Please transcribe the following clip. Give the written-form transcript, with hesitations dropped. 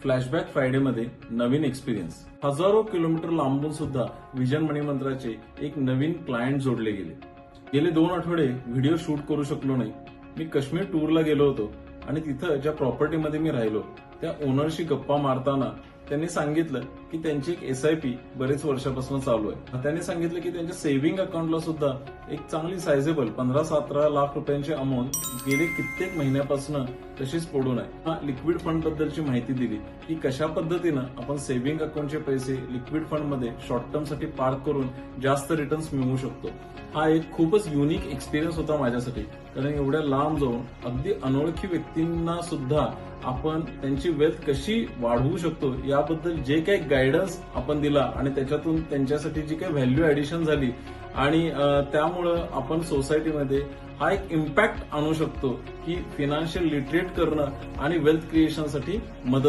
Flashback फ्रायडेमध्ये नवीन experience. हजारो kilometre लांबून सुद्धा विजन मनी मंत्राचे एक नवीन क्लायंट जोडले गेले. गेले 2 आठवडे व्हिडिओ शूट करू शकलो नाही. मी काश्मीर टूरला गेलो होतो आणि तिथं ज्या प्रॉपर्टीमध्ये मी राहिलो त्या ओनरशी गप्पा मारताना त्यांनी सांगितलं की त्यांची एक SIP बरेच वर्षापासून चालू आहे. त्यांनी सांगितलं की त्यांच्या सेव्हिंग अकाउंटला सुद्धा एक चांगली सायझेबल 15-17 लाख रुपयांची अमाऊंट गेले कित्येक महिन्यापासून तशीच पडून आहे. लिक्विड फंड बद्दलची माहिती दिली की कशा पद्धतीनं आपण सेव्हिंग अकाउंटचे पैसे लिक्विड फंड मध्ये शॉर्ट टर्म साठी पार्क करून जास्त रिटर्न्स मिळवू शकतो. हा एक खूपच युनिक एक्सपिरियन्स होता माझ्यासाठी, कारण एवढ्या लांब जाऊन अगदी अनोळखी व्यक्तींना सुद्धा आपण त्यांची वेल्थ कशी वाढवू शकतो याबद्दल जे काही गायडन्स आपण दिला आणि त्याच्यातून त्यांच्यासाठी जी काही व्हॅल्यू ऍडिशन झाली आणि त्यामुळं आपण सोसायटीमध्ये हा एक इम्पॅक्ट आणू शकतो की फायनान्शियल लिटरेट करणं आणि वेल्थ क्रिएशनसाठी मदत